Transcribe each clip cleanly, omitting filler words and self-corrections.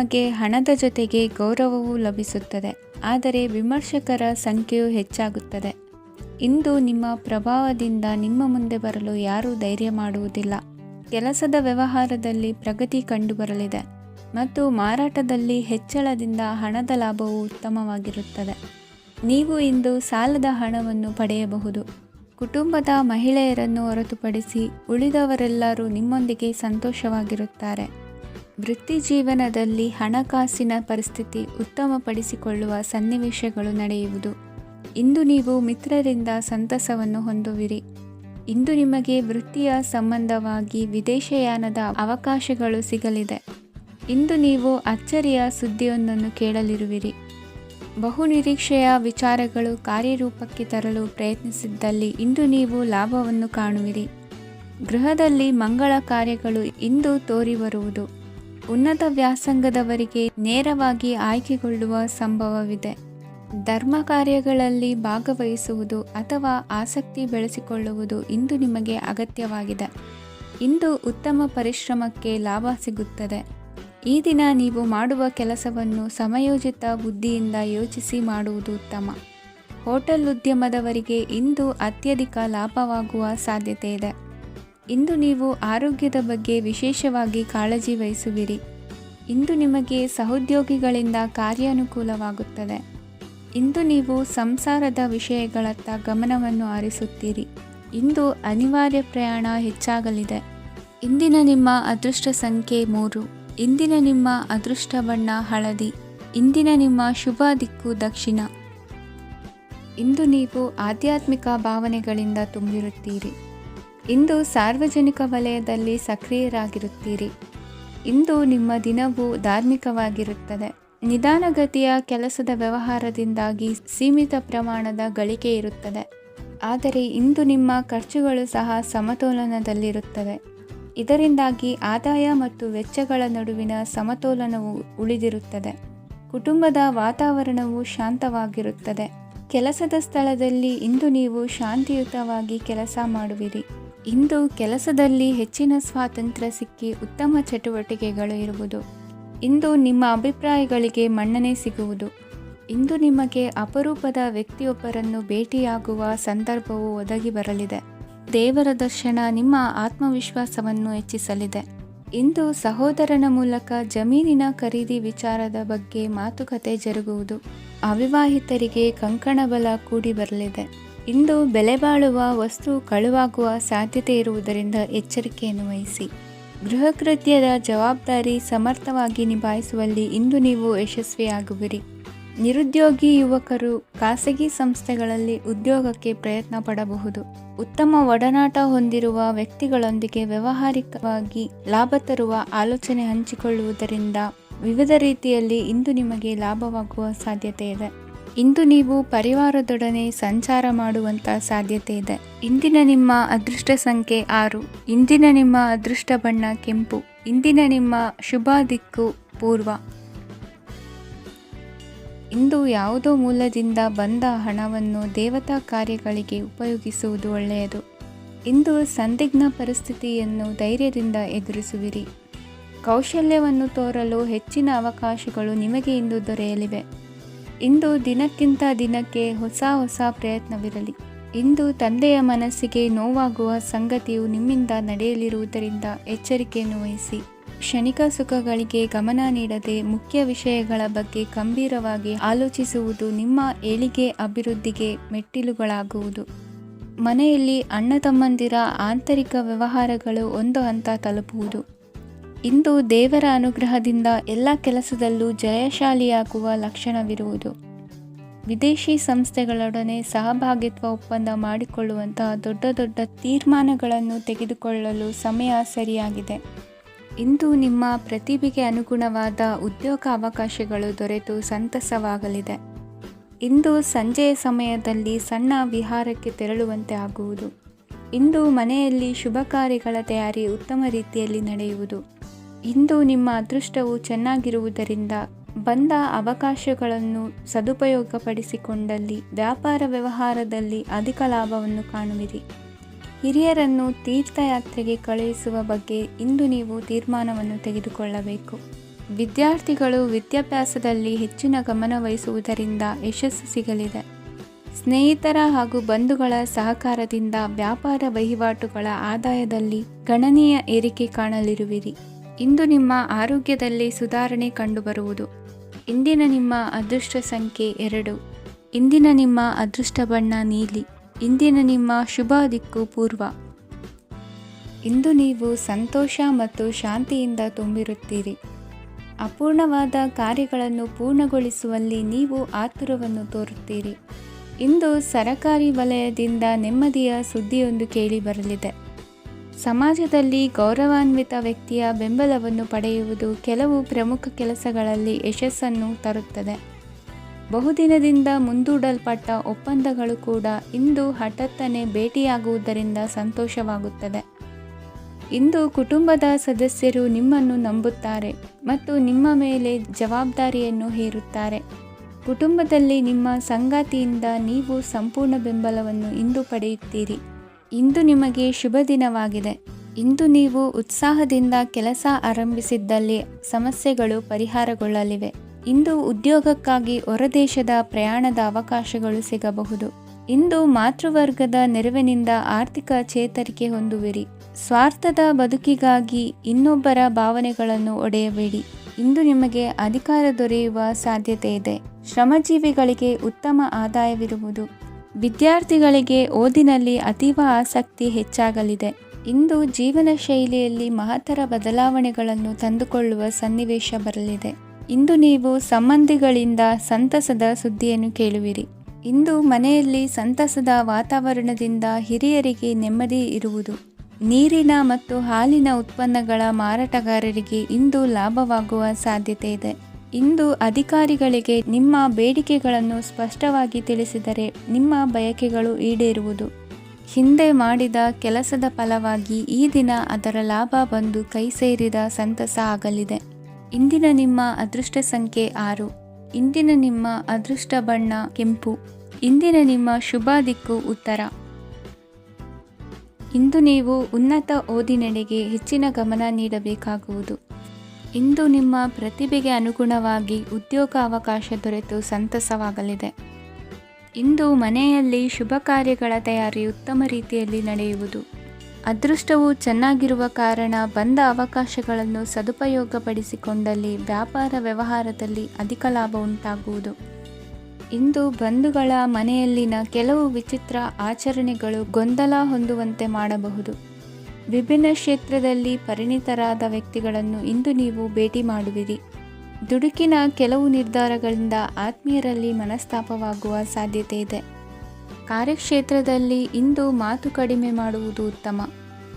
ನಿಮಗೆ ಹಣದ ಜೊತೆಗೆ ಗೌರವವೂ ಲಭಿಸುತ್ತದೆ, ಆದರೆ ವಿಮರ್ಶಕರ ಸಂಖ್ಯೆಯೂ ಹೆಚ್ಚಾಗುತ್ತದೆ. ಇಂದು ನಿಮ್ಮ ಪ್ರಭಾವದಿಂದ ನಿಮ್ಮ ಮುಂದೆ ಬರಲು ಯಾರೂ ಧೈರ್ಯ ಮಾಡುವುದಿಲ್ಲ. ಕೆಲಸದ ವ್ಯವಹಾರದಲ್ಲಿ ಪ್ರಗತಿ ಕಂಡುಬರಲಿದೆ ಮತ್ತು ಮಾರಾಟದಲ್ಲಿ ಹೆಚ್ಚಳದಿಂದ ಹಣದ ಲಾಭವು ಉತ್ತಮವಾಗಿರುತ್ತದೆ. ನೀವು ಇಂದು ಸಾಲದ ಹಣವನ್ನು ಪಡೆಯಬಹುದು. ಕುಟುಂಬದ ಮಹಿಳೆಯರನ್ನು ಹೊರತುಪಡಿಸಿ ಉಳಿದವರೆಲ್ಲರೂ ನಿಮ್ಮೊಂದಿಗೆ ಸಂತೋಷವಾಗಿರುತ್ತಾರೆ. ವೃತ್ತಿ ಜೀವನದಲ್ಲಿ ಹಣಕಾಸಿನ ಪರಿಸ್ಥಿತಿ ಉತ್ತಮಪಡಿಸಿಕೊಳ್ಳುವ ಸನ್ನಿವೇಶಗಳು ನಡೆಯುವುದು. ಇಂದು ನೀವು ಮಿತ್ರರಿಂದ ಸಂತಸವನ್ನು ಹೊಂದುವಿರಿ. ಇಂದು ನಿಮಗೆ ವೃತ್ತಿಯ ಸಂಬಂಧವಾಗಿ ವಿದೇಶಯಾನದ ಅವಕಾಶಗಳು ಸಿಗಲಿದೆ. ಇಂದು ನೀವು ಅಚ್ಚರಿಯ ಸುದ್ದಿಯೊಂದನ್ನು ಕೇಳಲಿರುವಿರಿ. ಬಹುನಿರೀಕ್ಷೆಯ ವಿಚಾರಗಳು ಕಾರ್ಯರೂಪಕ್ಕೆ ತರಲು ಪ್ರಯತ್ನಿಸಿದ್ದಲ್ಲಿ ಇಂದು ನೀವು ಲಾಭವನ್ನು ಕಾಣುವಿರಿ. ಗೃಹದಲ್ಲಿ ಮಂಗಳ ಕಾರ್ಯಗಳು ಇಂದು ತೋರಿಬರುವುದು. ಉನ್ನತ ವ್ಯಾಸಂಗದವರಿಗೆ ನೇರವಾಗಿ ಆಯ್ಕೆಗೊಳ್ಳುವ ಸಂಭವವಿದೆ. ಧರ್ಮ ಕಾರ್ಯಗಳಲ್ಲಿ ಭಾಗವಹಿಸುವುದು ಅಥವಾ ಆಸಕ್ತಿ ಬೆಳೆಸಿಕೊಳ್ಳುವುದು ಇಂದು ನಿಮಗೆ ಅಗತ್ಯವಾಗಿದೆ. ಇಂದು ಉತ್ತಮ ಪರಿಶ್ರಮಕ್ಕೆ ಲಾಭ ಸಿಗುತ್ತದೆ. ಈ ದಿನ ನೀವು ಮಾಡುವ ಕೆಲಸವನ್ನು ಸಮಯೋಚಿತ ಬುದ್ಧಿಯಿಂದ ಯೋಚಿಸಿ ಮಾಡುವುದು ಉತ್ತಮ. ಹೋಟೆಲ್ ಉದ್ಯಮದವರಿಗೆ ಇಂದು ಅತ್ಯಧಿಕ ಲಾಭವಾಗುವ ಸಾಧ್ಯತೆ ಇದೆ. ಇಂದು ನೀವು ಆರೋಗ್ಯದ ಬಗ್ಗೆ ವಿಶೇಷವಾಗಿ ಕಾಳಜಿ ವಹಿಸುವಿರಿ. ಇಂದು ನಿಮಗೆ ಸಹೋದ್ಯೋಗಿಗಳಿಂದ ಕಾರ್ಯಾನುಕೂಲವಾಗುತ್ತದೆ. ಇಂದು ನೀವು ಸಂಸಾರದ ವಿಷಯಗಳತ್ತ ಗಮನವನ್ನು ಹರಿಸುತ್ತೀರಿ. ಇಂದು ಅನಿವಾರ್ಯ ಪ್ರಯಾಣ ಹೆಚ್ಚಾಗಲಿದೆ. ಇಂದಿನ ನಿಮ್ಮ ಅದೃಷ್ಟ ಸಂಖ್ಯೆ 3. ಇಂದಿನ ನಿಮ್ಮ ಅದೃಷ್ಟ ಬಣ್ಣ ಹಳದಿ. ಇಂದಿನ ನಿಮ್ಮ ಶುಭ ದಿಕ್ಕು ದಕ್ಷಿಣ. ಇಂದು ನೀವು ಆಧ್ಯಾತ್ಮಿಕ ಭಾವನೆಗಳಿಂದ ತುಂಬಿರುತ್ತೀರಿ. ಇಂದು ಸಾರ್ವಜನಿಕ ವಲಯದಲ್ಲಿ ಸಕ್ರಿಯರಾಗಿರುತ್ತೀರಿ. ಇಂದು ನಿಮ್ಮ ದಿನವು ಧಾರ್ಮಿಕವಾಗಿರುತ್ತದೆ. ನಿಧಾನಗತಿಯ ಕೆಲಸದ ವ್ಯವಹಾರದಿಂದಾಗಿ ಸೀಮಿತ ಪ್ರಮಾಣದ ಗಳಿಕೆ ಇರುತ್ತದೆ. ಆದರೆ ಇಂದು ನಿಮ್ಮ ಖರ್ಚುಗಳು ಸಹ ಸಮತೋಲನದಲ್ಲಿರುತ್ತವೆ. ಇದರಿಂದಾಗಿ ಆದಾಯ ಮತ್ತು ವೆಚ್ಚಗಳ ನಡುವಿನ ಸಮತೋಲನವು ಉಳಿದಿರುತ್ತದೆ. ಕುಟುಂಬದ ವಾತಾವರಣವು ಶಾಂತವಾಗಿರುತ್ತದೆ. ಕೆಲಸದ ಸ್ಥಳದಲ್ಲಿ ಇಂದು ನೀವು ಶಾಂತಿಯುತವಾಗಿ ಕೆಲಸ ಮಾಡುವಿರಿ. ಇಂದು ಕೆಲಸದಲ್ಲಿ ಹೆಚ್ಚಿನ ಸ್ವಾತಂತ್ರ್ಯ ಸಿಕ್ಕಿ ಉತ್ತಮ ಚಟುವಟಿಕೆಗಳು ಇರುವುದು. ಇಂದು ನಿಮ್ಮ ಅಭಿಪ್ರಾಯಗಳಿಗೆ ಮನ್ನಣೆ ಸಿಗುವುದು. ಇಂದು ನಿಮಗೆ ಅಪರೂಪದ ವ್ಯಕ್ತಿಯೊಬ್ಬರನ್ನು ಭೇಟಿಯಾಗುವ ಸಂದರ್ಭವು ಒದಗಿ ಬರಲಿದೆ. ದೇವರ ದರ್ಶನ ನಿಮ್ಮ ಆತ್ಮವಿಶ್ವಾಸವನ್ನು ಹೆಚ್ಚಿಸಲಿದೆ. ಇಂದು ಸಹೋದರನ ಮೂಲಕ ಜಮೀನಿನ ಖರೀದಿ ವಿಚಾರದ ಬಗ್ಗೆ ಮಾತುಕತೆ ಜರುಗುವುದು. ಅವಿವಾಹಿತರಿಗೆ ಕಂಕಣಬಲ ಕೂಡಿ ಬರಲಿದೆ. ಇಂದು ಬೆಲೆ ಬಾಳುವ ವಸ್ತು ಕಳುವಾಗುವ ಸಾಧ್ಯತೆ ಇರುವುದರಿಂದ ಎಚ್ಚರಿಕೆಯನ್ನು ವಹಿಸಿ. ಗೃಹ ಕೃತ್ಯದ ಜವಾಬ್ದಾರಿ ಸಮರ್ಥವಾಗಿ ನಿಭಾಯಿಸುವಲ್ಲಿ ಇಂದು ನೀವು ಯಶಸ್ವಿಯಾಗುವಿರಿ. ನಿರುದ್ಯೋಗಿ ಯುವಕರು ಖಾಸಗಿ ಸಂಸ್ಥೆಗಳಲ್ಲಿ ಉದ್ಯೋಗಕ್ಕೆ ಪ್ರಯತ್ನ ಪಡಬಹುದು. ಉತ್ತಮ ಒಡನಾಟ ಹೊಂದಿರುವ ವ್ಯಕ್ತಿಗಳೊಂದಿಗೆ ವ್ಯಾವಹಾರಿಕವಾಗಿ ಲಾಭ ತರುವ ಆಲೋಚನೆ ಹಂಚಿಕೊಳ್ಳುವುದರಿಂದ ವಿವಿಧ ರೀತಿಯಲ್ಲಿ ಇಂದು ನಿಮಗೆ ಲಾಭವಾಗುವ ಸಾಧ್ಯತೆ ಇದೆ. ಇಂದು ನೀವು ಪರಿವಾರದೊಡನೆ ಸಂಚಾರ ಮಾಡುವಂಥ ಸಾಧ್ಯತೆ ಇದೆ. ಇಂದಿನ ನಿಮ್ಮ ಅದೃಷ್ಟ ಸಂಖ್ಯೆ 6. ಇಂದಿನ ನಿಮ್ಮ ಅದೃಷ್ಟ ಬಣ್ಣ ಕೆಂಪು. ಇಂದಿನ ನಿಮ್ಮ ಶುಭ ದಿಕ್ಕು ಪೂರ್ವ. ಇಂದು ಯಾವುದೋ ಮೂಲದಿಂದ ಬಂದ ಹಣವನ್ನು ದೇವತಾ ಕಾರ್ಯಗಳಿಗೆ ಉಪಯೋಗಿಸುವುದು ಒಳ್ಳೆಯದು. ಇಂದು ಸಂದಿಗ್ಧ ಪರಿಸ್ಥಿತಿಯನ್ನು ಧೈರ್ಯದಿಂದ ಎದುರಿಸುವಿರಿ. ಕೌಶಲ್ಯವನ್ನು ತೋರಲು ಹೆಚ್ಚಿನ ಅವಕಾಶಗಳು ನಿಮಗೆ ಇಂದು ದೊರೆಯಲಿವೆ. ಇಂದು ದಿನಕ್ಕಿಂತ ದಿನಕ್ಕೆ ಹೊಸ ಪ್ರಯತ್ನವಿರಲಿ. ಇಂದು ತಂದೆಯ ಮನಸ್ಸಿಗೆ ನೋವಾಗುವ ಸಂಗತಿಯು ನಿಮ್ಮಿಂದ ನಡೆಯಲಿರುವುದರಿಂದ ಎಚ್ಚರಿಕೆಯನ್ನು ವಹಿಸಿ. ಕ್ಷಣಿಕ ಸುಖಗಳಿಗೆ ಗಮನ ನೀಡದೆ ಮುಖ್ಯ ವಿಷಯಗಳ ಬಗ್ಗೆ ಗಂಭೀರವಾಗಿ ಆಲೋಚಿಸುವುದು ನಿಮ್ಮ ಏಳಿಗೆ ಅಭಿವೃದ್ಧಿಗೆ ಮೆಟ್ಟಿಲುಗಳಾಗುವುದು. ಮನೆಯಲ್ಲಿ ಅಣ್ಣ ತಮ್ಮಂದಿರ ಆಂತರಿಕ ವ್ಯವಹಾರಗಳು ಒಂದು ಹಂತ ತಲುಪುವುದು. ಇಂದು ದೇವರ ಅನುಗ್ರಹದಿಂದ ಎಲ್ಲ ಕೆಲಸದಲ್ಲೂ ಜಯಶಾಲಿಯಾಗುವ ಲಕ್ಷಣವಿರುವುದು. ವಿದೇಶಿ ಸಂಸ್ಥೆಗಳೊಡನೆ ಸಹಭಾಗಿತ್ವ ಒಪ್ಪಂದ ಮಾಡಿಕೊಳ್ಳುವಂತಹ ದೊಡ್ಡ ತೀರ್ಮಾನಗಳನ್ನು ತೆಗೆದುಕೊಳ್ಳಲು ಸಮಯ ಸರಿಯಾಗಿದೆ. ಇಂದು ನಿಮ್ಮ ಪ್ರತಿಭೆಗೆ ಅನುಗುಣವಾದ ಉದ್ಯೋಗ ಅವಕಾಶಗಳು ದೊರೆತು ಸಂತಸವಾಗಲಿದೆ. ಇಂದು ಸಂಜೆಯ ಸಮಯದಲ್ಲಿ ಸಣ್ಣ ವಿಹಾರಕ್ಕೆ ತೆರಳುವಂತೆ ಆಗುವುದು. ಇಂದು ಮನೆಯಲ್ಲಿ ಶುಭ ಕಾರ್ಯಗಳ ತಯಾರಿ ಉತ್ತಮ ರೀತಿಯಲ್ಲಿ ನಡೆಯುವುದು. ಇಂದು ನಿಮ್ಮ ಅದೃಷ್ಟವು ಚೆನ್ನಾಗಿರುವುದರಿಂದ ಬಂದ ಅವಕಾಶಗಳನ್ನು ಸದುಪಯೋಗಪಡಿಸಿಕೊಂಡಲ್ಲಿ ವ್ಯಾಪಾರ ವ್ಯವಹಾರದಲ್ಲಿ ಅಧಿಕ ಲಾಭವನ್ನು ಕಾಣುವಿರಿ. ಹಿರಿಯರನ್ನು ತೀರ್ಥಯಾತ್ರೆಗೆ ಕಳುಹಿಸುವ ಬಗ್ಗೆ ಇಂದು ನೀವು ತೀರ್ಮಾನವನ್ನು ತೆಗೆದುಕೊಳ್ಳಬೇಕು. ವಿದ್ಯಾರ್ಥಿಗಳು ವಿದ್ಯಾಭ್ಯಾಸದಲ್ಲಿ ಹೆಚ್ಚಿನ ಗಮನ ವಹಿಸುವುದರಿಂದ ಯಶಸ್ಸು ಸಿಗಲಿದೆ. ಸ್ನೇಹಿತರ ಹಾಗೂ ಬಂಧುಗಳ ಸಹಕಾರದಿಂದ ವ್ಯಾಪಾರ ವಹಿವಾಟುಗಳ ಆದಾಯದಲ್ಲಿ ಗಣನೀಯ ಏರಿಕೆ ಕಾಣಲಿರುವಿರಿ. ಇಂದು ನಿಮ್ಮ ಆರೋಗ್ಯದಲ್ಲಿ ಸುಧಾರಣೆ ಕಂಡುಬರುವುದು. ಇಂದಿನ ನಿಮ್ಮ ಅದೃಷ್ಟ ಸಂಖ್ಯೆ 2. ಇಂದಿನ ನಿಮ್ಮ ಅದೃಷ್ಟ ಬಣ್ಣ ನೀಲಿ. ಇಂದಿನ ನಿಮ್ಮ ಶುಭ ದಿಕ್ಕು ಪೂರ್ವ. ಇಂದು ನೀವು ಸಂತೋಷ ಮತ್ತು ಶಾಂತಿಯಿಂದ ತುಂಬಿರುತ್ತೀರಿ. ಅಪೂರ್ಣವಾದ ಕಾರ್ಯಗಳನ್ನು ಪೂರ್ಣಗೊಳಿಸುವಲ್ಲಿ ನೀವು ಆತುರವನ್ನು ತೋರುತ್ತೀರಿ. ಇಂದು ಸರಕಾರಿ ವಲಯದಿಂದ ನೆಮ್ಮದಿಯ ಸುದ್ದಿಯೊಂದು ಕೇಳಿಬರಲಿದೆ. ಸಮಾಜದಲ್ಲಿ ಗೌರವಾನ್ವಿತ ವ್ಯಕ್ತಿಯ ಬೆಂಬಲವನ್ನು ಪಡೆಯುವುದು ಕೆಲವು ಪ್ರಮುಖ ಕೆಲಸಗಳಲ್ಲಿ ಯಶಸ್ಸನ್ನು ತರುತ್ತದೆ. ಬಹುದಿನದಿಂದ ಮುಂದೂಡಲ್ಪಟ್ಟ ಒಪ್ಪಂದಗಳು ಕೂಡ ಇಂದು ಹಠಾತ್ತನೆ ಭೇಟಿಯಾಗುವುದರಿಂದ ಸಂತೋಷವಾಗುತ್ತದೆ. ಇಂದು ಕುಟುಂಬದ ಸದಸ್ಯರು ನಿಮ್ಮನ್ನು ನಂಬುತ್ತಾರೆ ಮತ್ತು ನಿಮ್ಮ ಮೇಲೆ ಜವಾಬ್ದಾರಿಯನ್ನು ಹೇರುತ್ತಾರೆ. ಕುಟುಂಬದಲ್ಲಿ ನಿಮ್ಮ ಸಂಗಾತಿಯಿಂದ ನೀವು ಸಂಪೂರ್ಣ ಬೆಂಬಲವನ್ನು ಇಂದು ಪಡೆಯುತ್ತೀರಿ. ಇಂದು ನಿಮಗೆ ಶುಭ ದಿನವಾಗಿದೆ. ಇಂದು ನೀವು ಉತ್ಸಾಹದಿಂದ ಕೆಲಸ ಆರಂಭಿಸಿದ್ದಲ್ಲಿ ಸಮಸ್ಯೆಗಳು ಪರಿಹಾರಗೊಳ್ಳಲಿವೆ. ಇಂದು ಉದ್ಯೋಗಕ್ಕಾಗಿ ಹೊರದೇಶದ ಪ್ರಯಾಣದ ಅವಕಾಶಗಳು ಸಿಗಬಹುದು. ಇಂದು ಮಾತೃವರ್ಗದ ನೆರವಿನಿಂದ ಆರ್ಥಿಕ ಚೇತರಿಕೆ ಹೊಂದುವಿರಿ. ಸ್ವಾರ್ಥದ ಬದುಕಿಗಾಗಿ ಇನ್ನೊಬ್ಬರ ಭಾವನೆಗಳನ್ನು ಒಡೆಯಬೇಡಿ. ಇಂದು ನಿಮಗೆ ಅಧಿಕಾರ ದೊರೆಯುವ ಸಾಧ್ಯತೆ ಇದೆ. ಶ್ರಮಜೀವಿಗಳಿಗೆ ಉತ್ತಮ ಆದಾಯವಿರುವುದು. ವಿದ್ಯಾರ್ಥಿಗಳಿಗೆ ಓದಿನಲ್ಲಿ ಅತೀವ ಆಸಕ್ತಿ ಹೆಚ್ಚಾಗಲಿದೆ. ಇಂದು ಜೀವನ ಶೈಲಿಯಲ್ಲಿ ಮಹತ್ತರ ಬದಲಾವಣೆಗಳನ್ನು ತಂದುಕೊಳ್ಳುವ ಸನ್ನಿವೇಶ ಬರಲಿದೆ. ಇಂದು ನೀವು ಸಂಬಂಧಿಗಳಿಂದ ಸಂತಸದ ಸುದ್ದಿಯನ್ನು ಕೇಳುವಿರಿ. ಇಂದು ಮನೆಯಲ್ಲಿ ಸಂತಸದ ವಾತಾವರಣದಿಂದ ಹಿರಿಯರಿಗೆ ನೆಮ್ಮದಿ ಇರುವುದು. ನೀರಿನ ಮತ್ತು ಹಾಲಿನ ಉತ್ಪನ್ನಗಳ ಮಾರಾಟಗಾರರಿಗೆ ಇಂದು ಲಾಭವಾಗುವ ಸಾಧ್ಯತೆ ಇದೆ. ಇಂದು ಅಧಿಕಾರಿಗಳಿಗೆ ನಿಮ್ಮ ಬೇಡಿಕೆಗಳನ್ನು ಸ್ಪಷ್ಟವಾಗಿ ತಿಳಿಸಿದರೆ ನಿಮ್ಮ ಬಯಕೆಗಳು ಈಡೇರುವುದು. ಹಿಂದೆ ಮಾಡಿದ ಕೆಲಸದ ಫಲವಾಗಿ ಈ ದಿನ ಅದರ ಲಾಭ ಬಂದು ಕೈ ಸೇರಿದ ಸಂತಸ ಆಗಲಿದೆ. ಇಂದಿನ ನಿಮ್ಮ ಅದೃಷ್ಟ ಸಂಖ್ಯೆ 6. ಇಂದಿನ ನಿಮ್ಮ ಅದೃಷ್ಟ ಬಣ್ಣ ಕೆಂಪು. ಇಂದಿನ ನಿಮ್ಮ ಶುಭ ದಿಕ್ಕು ಉತ್ತರ. ಇಂದು ನೀವು ಉನ್ನತ ಓದಿನೆಡೆಗೆ ಹೆಚ್ಚಿನ ಗಮನ ನೀಡಬೇಕಾಗುವುದು. ಇಂದು ನಿಮ್ಮ ಪ್ರತಿಭೆಗೆ ಅನುಗುಣವಾಗಿ ಉದ್ಯೋಗ ಅವಕಾಶ ದೊರೆತು ಸಂತಸವಾಗಲಿದೆ. ಇಂದು ಮನೆಯಲ್ಲಿ ಶುಭ ಕಾರ್ಯಗಳ ತಯಾರಿ ಉತ್ತಮ ರೀತಿಯಲ್ಲಿ ನಡೆಯುವುದು. ಅದೃಷ್ಟವು ಚೆನ್ನಾಗಿರುವ ಕಾರಣ ಬಂದ ಅವಕಾಶಗಳನ್ನು ಸದುಪಯೋಗಪಡಿಸಿಕೊಂಡಲ್ಲಿ ವ್ಯಾಪಾರ ವ್ಯವಹಾರದಲ್ಲಿ ಅಧಿಕ ಲಾಭ ಉಂಟಾಗುವುದು. ಇಂದು ಬಂಧುಗಳ ಮನೆಯಲ್ಲಿನ ಕೆಲವು ವಿಚಿತ್ರ ಆಚರಣೆಗಳು ಗೊಂದಲ ಹೊಂದುವಂತೆ ಮಾಡಬಹುದು. ವಿಭಿನ್ನ ಕ್ಷೇತ್ರದಲ್ಲಿ ಪರಿಣಿತರಾದ ವ್ಯಕ್ತಿಗಳನ್ನು ಇಂದು ನೀವು ಭೇಟಿ ಮಾಡುವಿರಿ. ದುಡುಕಿನ ಕೆಲವು ನಿರ್ಧಾರಗಳಿಂದ ಆತ್ಮೀಯರಲ್ಲಿ ಮನಸ್ತಾಪವಾಗುವ ಸಾಧ್ಯತೆ ಇದೆ. ಕಾರ್ಯಕ್ಷೇತ್ರದಲ್ಲಿ ಇಂದು ಮಾತು ಕಡಿಮೆ ಮಾಡುವುದು ಉತ್ತಮ.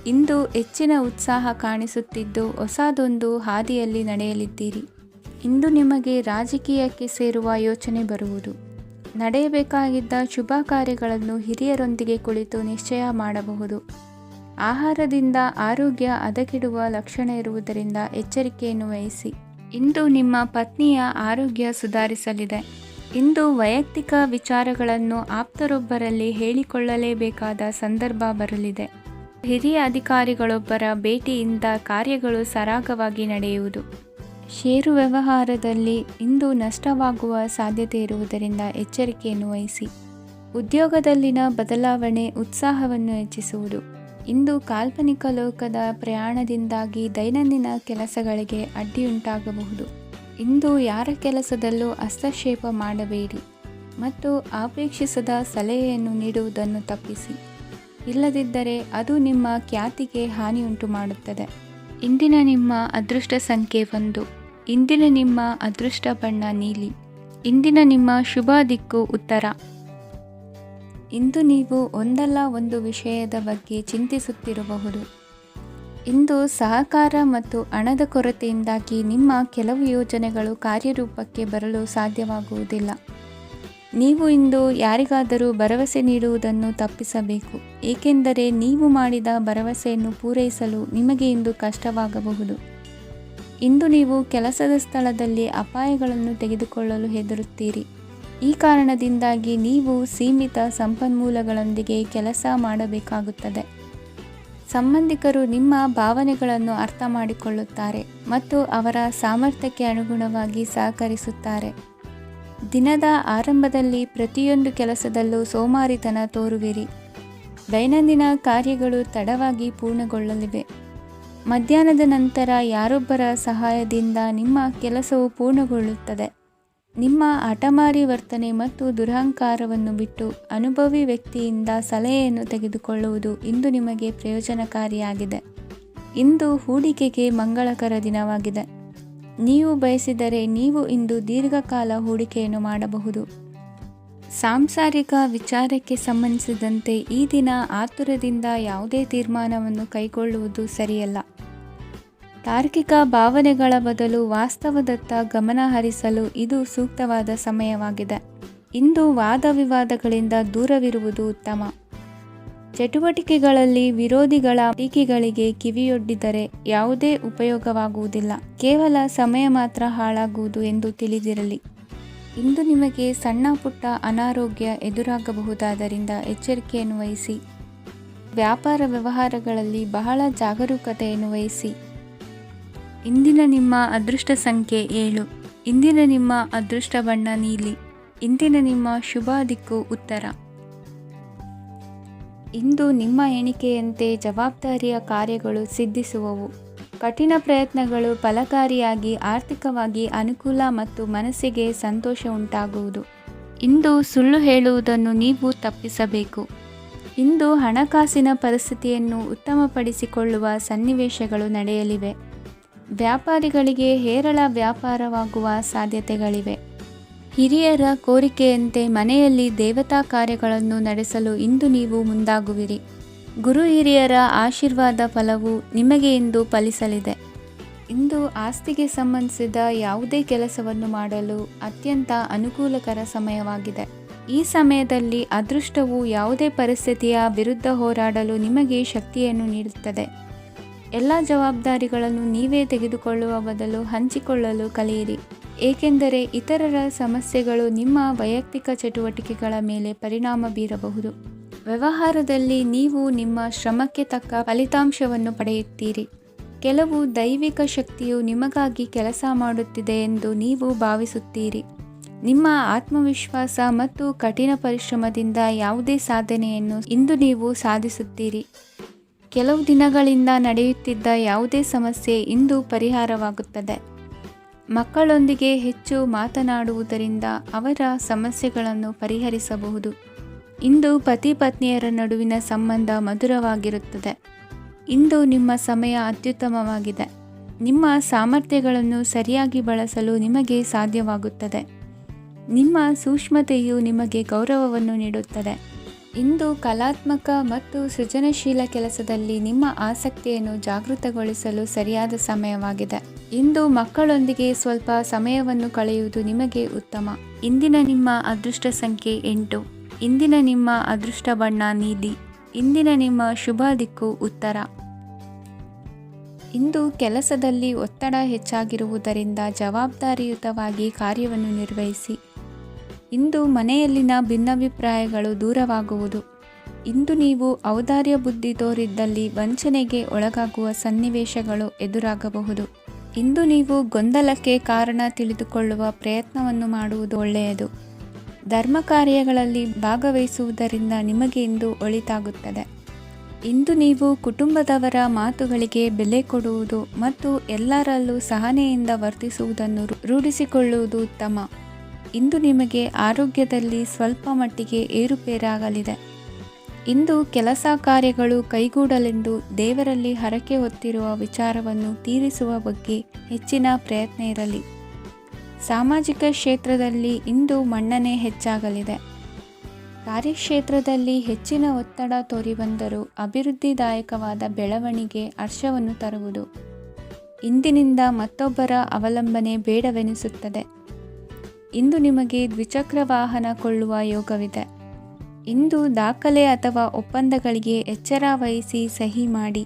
ಇಂದು ಹೆಚ್ಚಿನ ಉತ್ಸಾಹ ಕಾಣಿಸುತ್ತಿದ್ದು ಹೊಸದೊಂದು ಹಾದಿಯಲ್ಲಿ ನಡೆಯಲಿದ್ದೀರಿ. ಇಂದು ನಿಮಗೆ ರಾಜಕೀಯಕ್ಕೆ ಸೇರುವ ಯೋಚನೆ ಬರುವುದು. ನಡೆಯಬೇಕಾಗಿದ್ದ ಶುಭ ಕಾರ್ಯಗಳನ್ನು ಹಿರಿಯರೊಂದಿಗೆ ಕುಳಿತು ನಿಶ್ಚಯ ಮಾಡಬಹುದು. ಆಹಾರದಿಂದ ಆರೋಗ್ಯ ಹದಗೆಡುವ ಲಕ್ಷಣ ಇರುವುದರಿಂದ ಎಚ್ಚರಿಕೆಯನ್ನು ವಹಿಸಿ. ಇಂದು ನಿಮ್ಮ ಪತ್ನಿಯ ಆರೋಗ್ಯ ಸುಧಾರಿಸಲಿದೆ. ಇಂದು ವೈಯಕ್ತಿಕ ವಿಚಾರಗಳನ್ನು ಆಪ್ತರೊಬ್ಬರಲ್ಲಿ ಹೇಳಿಕೊಳ್ಳಲೇಬೇಕಾದ ಸಂದರ್ಭ ಬರಲಿದೆ. ಹಿರಿಯ ಅಧಿಕಾರಿಗಳೊಬ್ಬರ ಭೇಟಿಯಿಂದ ಕಾರ್ಯಗಳು ಸರಾಗವಾಗಿ ನಡೆಯುವುದು. ಷೇರು ವ್ಯವಹಾರದಲ್ಲಿ ಇಂದು ನಷ್ಟವಾಗುವ ಸಾಧ್ಯತೆ ಇರುವುದರಿಂದ ಎಚ್ಚರಿಕೆಯನ್ನು ವಹಿಸಿ. ಉದ್ಯೋಗದಲ್ಲಿನ ಬದಲಾವಣೆ ಉತ್ಸಾಹವನ್ನು ಹೆಚ್ಚಿಸುವುದು. ಇಂದು ಕಾಲ್ಪನಿಕ ಲೋಕದ ಪ್ರಯಾಣದಿಂದಾಗಿ ದೈನಂದಿನ ಕೆಲಸಗಳಿಗೆ ಅಡ್ಡಿಯುಂಟಾಗಬಹುದು. ಇಂದು ಯಾರ ಕೆಲಸದಲ್ಲೂ ಹಸ್ತಕ್ಷೇಪ ಮಾಡಬೇಡಿ ಮತ್ತು ಅಪೇಕ್ಷಿಸದ ಸಲಹೆಯನ್ನು ನೀಡುವುದನ್ನು ತಪ್ಪಿಸಿ. ಇಲ್ಲದಿದ್ದರೆ ಅದು ನಿಮ್ಮ ಖ್ಯಾತಿಗೆ ಹಾನಿಯುಂಟು ಮಾಡುತ್ತದೆ. ಇಂದಿನ ನಿಮ್ಮ ಅದೃಷ್ಟ ಸಂಖ್ಯೆ 1. ಇಂದಿನ ನಿಮ್ಮ ಅದೃಷ್ಟ ಬಣ್ಣ ನೀಲಿ. ಇಂದಿನ ನಿಮ್ಮ ಶುಭ ದಿಕ್ಕು ಉತ್ತರ. ಇಂದು ನೀವು ಒಂದಲ್ಲ ಒಂದು ವಿಷಯದ ಬಗ್ಗೆ ಚಿಂತಿಸುತ್ತಿರಬಹುದು. ಇಂದು ಸಹಕಾರ ಮತ್ತು ಹಣದ ಕೊರತೆಯಿಂದಾಗಿ ನಿಮ್ಮ ಕೆಲವು ಯೋಜನೆಗಳು ಕಾರ್ಯರೂಪಕ್ಕೆ ಬರಲು ಸಾಧ್ಯವಾಗುವುದಿಲ್ಲ. ನೀವು ಇಂದು ಯಾರಿಗಾದರೂ ಭರವಸೆ ನೀಡುವುದನ್ನು ತಪ್ಪಿಸಬೇಕು, ಏಕೆಂದರೆ ನೀವು ಮಾಡಿದ ಭರವಸೆಯನ್ನು ಪೂರೈಸಲು ನಿಮಗೆ ಇಂದು ಕಷ್ಟವಾಗಬಹುದು. ಇಂದು ನೀವು ಕೆಲಸದ ಸ್ಥಳದಲ್ಲಿ ಅಪಾಯಗಳನ್ನು ತೆಗೆದುಕೊಳ್ಳಲು ಹೆದರುತ್ತೀರಿ. ಈ ಕಾರಣದಿಂದಾಗಿ ನೀವು ಸೀಮಿತ ಸಂಪನ್ಮೂಲಗಳೊಂದಿಗೆ ಕೆಲಸ ಮಾಡಬೇಕಾಗುತ್ತದೆ. ಸಂಬಂಧಿಕರು ನಿಮ್ಮ ಭಾವನೆಗಳನ್ನು ಅರ್ಥ ಮಾಡಿಕೊಳ್ಳುತ್ತಾರೆ ಮತ್ತು ಅವರ ಸಾಮರ್ಥ್ಯಕ್ಕೆ ಅನುಗುಣವಾಗಿ ಸಹಕರಿಸುತ್ತಾರೆ. ದಿನದ ಆರಂಭದಲ್ಲಿ ಪ್ರತಿಯೊಂದು ಕೆಲಸದಲ್ಲೂ ಸೋಮಾರಿತನ ತೋರುವಿರಿ. ದೈನಂದಿನ ಕಾರ್ಯಗಳು ತಡವಾಗಿ ಪೂರ್ಣಗೊಳ್ಳಲಿವೆ. ಮಧ್ಯಾಹ್ನದ ನಂತರ ಯಾರೊಬ್ಬರ ಸಹಾಯದಿಂದ ನಿಮ್ಮ ಕೆಲಸವು ಪೂರ್ಣಗೊಳ್ಳುತ್ತದೆ. ನಿಮ್ಮ ಹಠಮಾರಿ ವರ್ತನೆ ಮತ್ತು ದುರಹಂಕಾರವನ್ನು ಬಿಟ್ಟು ಅನುಭವಿ ವ್ಯಕ್ತಿಯಿಂದ ಸಲಹೆಯನ್ನು ತೆಗೆದುಕೊಳ್ಳುವುದು ಇಂದು ನಿಮಗೆ ಪ್ರಯೋಜನಕಾರಿಯಾಗಿದೆ. ಇಂದು ಹೂಡಿಕೆಗೆ ಮಂಗಳಕರ ದಿನವಾಗಿದೆ. ನೀವು ಬಯಸಿದರೆ ನೀವು ಇಂದು ದೀರ್ಘಕಾಲ ಹೂಡಿಕೆಯನ್ನು ಮಾಡಬಹುದು. ಸಾಂಸಾರಿಕ ವಿಚಾರಕ್ಕೆ ಸಂಬಂಧಿಸಿದಂತೆ ಈ ದಿನ ಆತುರದಿಂದ ಯಾವುದೇ ತೀರ್ಮಾನವನ್ನು ಕೈಗೊಳ್ಳುವುದು ಸರಿಯಲ್ಲ. ತಾರ್ಕಿಕ ಭಾವನೆಗಳ ಬದಲು ವಾಸ್ತವದತ್ತ ಗಮನ ಹರಿಸಲು ಇದು ಸೂಕ್ತವಾದ ಸಮಯವಾಗಿದೆ. ಇಂದು ವಾದ ವಿವಾದಗಳಿಂದ ದೂರವಿರುವುದು ಉತ್ತಮ. ಚಟುವಟಿಕೆಗಳಲ್ಲಿ ವಿರೋಧಿಗಳ ಟೀಕೆಗಳಿಗೆ ಕಿವಿಯೊಡ್ಡಿದರೆ ಯಾವುದೇ ಉಪಯೋಗವಾಗುವುದಿಲ್ಲ. ಕೇವಲ ಸಮಯ ಮಾತ್ರ ಹಾಳಾಗುವುದು ಎಂದು ತಿಳಿದಿರಲಿ. ಇಂದು ನಿಮಗೆ ಸಣ್ಣ ಪುಟ್ಟ ಅನಾರೋಗ್ಯ ಎದುರಾಗಬಹುದಾದ್ದರಿಂದ ಎಚ್ಚರಿಕೆಯನ್ನು ವಹಿಸಿ. ವ್ಯಾಪಾರ ವ್ಯವಹಾರಗಳಲ್ಲಿ ಬಹಳ ಜಾಗರೂಕತೆಯನ್ನು ವಹಿಸಿ. ಇಂದಿನ ನಿಮ್ಮ ಅದೃಷ್ಟ ಸಂಖ್ಯೆ 7. ಇಂದಿನ ನಿಮ್ಮ ಅದೃಷ್ಟ ಬಣ್ಣ ನೀಲಿ. ಇಂದಿನ ನಿಮ್ಮ ಶುಭ ದಿಕ್ಕು ಉತ್ತರ. ಇಂದು ನಿಮ್ಮ ಎಣಿಕೆಯಂತೆ ಜವಾಬ್ದಾರಿಯ ಕಾರ್ಯಗಳು ಸಿದ್ಧಿಸುವವು. ಕಠಿಣ ಪ್ರಯತ್ನಗಳು ಫಲಕಾರಿಯಾಗಿ ಆರ್ಥಿಕವಾಗಿ ಅನುಕೂಲ ಮತ್ತು ಮನಸ್ಸಿಗೆ ಸಂತೋಷ ಉಂಟಾಗುವುದು. ಇಂದು ಸುಳ್ಳು ಹೇಳುವುದನ್ನು ನೀವು ತಪ್ಪಿಸಬೇಕು. ಇಂದು ಹಣಕಾಸಿನ ಪರಿಸ್ಥಿತಿಯನ್ನು ಉತ್ತಮಪಡಿಸಿಕೊಳ್ಳುವ ಸನ್ನಿವೇಶಗಳು ನಡೆಯಲಿವೆ. ವ್ಯಾಪಾರಿಗಳಿಗೆ ಹೇರಳ ವ್ಯಾಪಾರವಾಗುವ ಸಾಧ್ಯತೆಗಳಿವೆ. ಹಿರಿಯರ ಕೋರಿಕೆಯಂತೆ ಮನೆಯಲ್ಲಿ ದೇವತಾ ಕಾರ್ಯಗಳನ್ನು ನಡೆಸಲು ಇಂದು ನೀವು ಮುಂದಾಗುವಿರಿ. ಗುರು ಹಿರಿಯರ ಆಶೀರ್ವಾದ ಫಲವು ನಿಮಗೆ ಇಂದು ಫಲಿಸಲಿದೆ. ಇಂದು ಆಸ್ತಿಗೆ ಸಂಬಂಧಿಸಿದ ಯಾವುದೇ ಕೆಲಸವನ್ನು ಮಾಡಲು ಅತ್ಯಂತ ಅನುಕೂಲಕರ ಸಮಯವಾಗಿದೆ. ಈ ಸಮಯದಲ್ಲಿ ಅದೃಷ್ಟವು ಯಾವುದೇ ಪರಿಸ್ಥಿತಿಯ ವಿರುದ್ಧ ಹೋರಾಡಲು ನಿಮಗೆ ಶಕ್ತಿಯನ್ನು ನೀಡುತ್ತದೆ. ಎಲ್ಲ ಜವಾಬ್ದಾರಿಗಳನ್ನು ನೀವೇ ತೆಗೆದುಕೊಳ್ಳುವ ಬದಲು ಹಂಚಿಕೊಳ್ಳಲು ಕಲಿಯಿರಿ, ಏಕೆಂದರೆ ಇತರರ ಸಮಸ್ಯೆಗಳು ನಿಮ್ಮ ವೈಯಕ್ತಿಕ ಚಟುವಟಿಕೆಗಳ ಮೇಲೆ ಪರಿಣಾಮ ಬೀರಬಹುದು. ವ್ಯವಹಾರದಲ್ಲಿ ನೀವು ನಿಮ್ಮ ಶ್ರಮಕ್ಕೆ ತಕ್ಕ ಫಲಿತಾಂಶವನ್ನು ಪಡೆಯುತ್ತೀರಿ. ಕೆಲವು ದೈವಿಕ ಶಕ್ತಿಯು ನಿಮಗಾಗಿ ಕೆಲಸ ಮಾಡುತ್ತಿದೆ ಎಂದು ನೀವು ಭಾವಿಸುತ್ತೀರಿ. ನಿಮ್ಮ ಆತ್ಮವಿಶ್ವಾಸ ಮತ್ತು ಕಠಿಣ ಪರಿಶ್ರಮದಿಂದ ಯಾವುದೇ ಸಾಧನೆಯನ್ನು ಇಂದು ನೀವು ಸಾಧಿಸುತ್ತೀರಿ. ಕೆಲವು ದಿನಗಳಿಂದ ನಡೆಯುತ್ತಿದ್ದ ಯಾವುದೇ ಸಮಸ್ಯೆ ಇಂದು ಪರಿಹಾರವಾಗುತ್ತದೆ. ಮಕ್ಕಳೊಂದಿಗೆ ಹೆಚ್ಚು ಮಾತನಾಡುವುದರಿಂದ ಅವರ ಸಮಸ್ಯೆಗಳನ್ನು ಪರಿಹರಿಸಬಹುದು. ಇಂದು ಪತಿ ಪತ್ನಿಯರ ನಡುವಿನ ಸಂಬಂಧ ಮಧುರವಾಗಿರುತ್ತದೆ. ಇಂದು ನಿಮ್ಮ ಸಮಯ ಅತ್ಯುತ್ತಮವಾಗಿದೆ. ನಿಮ್ಮ ಸಾಮರ್ಥ್ಯಗಳನ್ನು ಸರಿಯಾಗಿ ಬಳಸಲು ನಿಮಗೆ ಸಾಧ್ಯವಾಗುತ್ತದೆ. ನಿಮ್ಮ ಸೂಕ್ಷ್ಮತೆಯು ನಿಮಗೆ ಗೌರವವನ್ನು ನೀಡುತ್ತದೆ. ಇಂದು ಕಲಾತ್ಮಕ ಮತ್ತು ಸೃಜನಶೀಲ ಕೆಲಸದಲ್ಲಿ ನಿಮ್ಮ ಆಸಕ್ತಿಯನ್ನು ಜಾಗೃತಗೊಳಿಸಲು ಸರಿಯಾದ ಸಮಯವಾಗಿದೆ. ಇಂದು ಮಕ್ಕಳೊಂದಿಗೆ ಸ್ವಲ್ಪ ಸಮಯವನ್ನು ಕಳೆಯುವುದು ನಿಮಗೆ ಉತ್ತಮ. ಇಂದಿನ ನಿಮ್ಮ ಅದೃಷ್ಟ ಸಂಖ್ಯೆ 8. ಇಂದಿನ ನಿಮ್ಮ ಅದೃಷ್ಟ ಬಣ್ಣ ನೀಲಿ. ಇಂದಿನ ನಿಮ್ಮ ಶುಭ ದಿಕ್ಕು ಉತ್ತರ. ಇಂದು ಕೆಲಸದಲ್ಲಿ ಒತ್ತಡ ಹೆಚ್ಚಾಗಿರುವುದರಿಂದ ಜವಾಬ್ದಾರಿಯುತವಾಗಿ ಕಾರ್ಯವನ್ನು ನಿರ್ವಹಿಸಿ. ಇಂದು ಮನೆಯಲ್ಲಿನ ಭಿನ್ನಾಭಿಪ್ರಾಯಗಳು ದೂರವಾಗುವುದು. ಇಂದು ನೀವು ಔದಾರ್ಯ ಬುದ್ಧಿ ತೋರಿದ್ದಲ್ಲಿ ವಂಚನೆಗೆ ಒಳಗಾಗುವ ಸನ್ನಿವೇಶಗಳು ಎದುರಾಗಬಹುದು. ಇಂದು ನೀವು ಗೊಂದಲಕ್ಕೆ ಕಾರಣ ತಿಳಿದುಕೊಳ್ಳುವ ಪ್ರಯತ್ನವನ್ನು ಮಾಡುವುದು ಒಳ್ಳೆಯದು. ಧರ್ಮ ಕಾರ್ಯಗಳಲ್ಲಿ ಭಾಗವಹಿಸುವುದರಿಂದ ನಿಮಗೆ ಇಂದು ಒಳಿತಾಗುತ್ತದೆ. ಇಂದು ನೀವು ಕುಟುಂಬದವರ ಮಾತುಗಳಿಗೆ ಬೆಲೆ ಕೊಡುವುದು ಮತ್ತು ಎಲ್ಲರಲ್ಲೂ ಸಹನೆಯಿಂದ ವರ್ತಿಸುವುದನ್ನು ರೂಢಿಸಿಕೊಳ್ಳುವುದು ಉತ್ತಮ. ಇಂದು ನಿಮಗೆ ಆರೋಗ್ಯದಲ್ಲಿ ಸ್ವಲ್ಪ ಮಟ್ಟಿಗೆ ಏರುಪೇರಾಗಲಿದೆ. ಇಂದು ಕೆಲಸ ಕಾರ್ಯಗಳು ಕೈಗೂಡಲೆಂದು ದೇವರಲ್ಲಿ ಹರಕೆ ಹೊತ್ತಿರುವ ವಿಚಾರವನ್ನು ತೀರಿಸುವ ಬಗ್ಗೆ ಹೆಚ್ಚಿನ ಪ್ರಯತ್ನ ಇರಲಿ. ಸಾಮಾಜಿಕ ಕ್ಷೇತ್ರದಲ್ಲಿ ಇಂದು ಮನ್ನಣೆ ಹೆಚ್ಚಾಗಲಿದೆ. ಕಾರ್ಯಕ್ಷೇತ್ರದಲ್ಲಿ ಹೆಚ್ಚಿನ ಒತ್ತಡ ತೋರಿಬಂದರೂ ಅಭಿವೃದ್ಧಿದಾಯಕವಾದ ಬೆಳವಣಿಗೆ ಹರ್ಷವನ್ನು ತರುವುದು. ಇಂದಿನಿಂದ ಮತ್ತೊಬ್ಬರ ಅವಲಂಬನೆ ಬೇಡವೆನಿಸುತ್ತದೆ. ಇಂದು ನಿಮಗೆ ದ್ವಿಚಕ್ರ ವಾಹನ ಕೊಳ್ಳುವ ಯೋಗವಿದೆ. ಇಂದು ದಾಖಲೆ ಅಥವಾ ಒಪ್ಪಂದಗಳಿಗೆ ಎಚ್ಚರ ವಹಿಸಿ ಸಹಿ ಮಾಡಿ.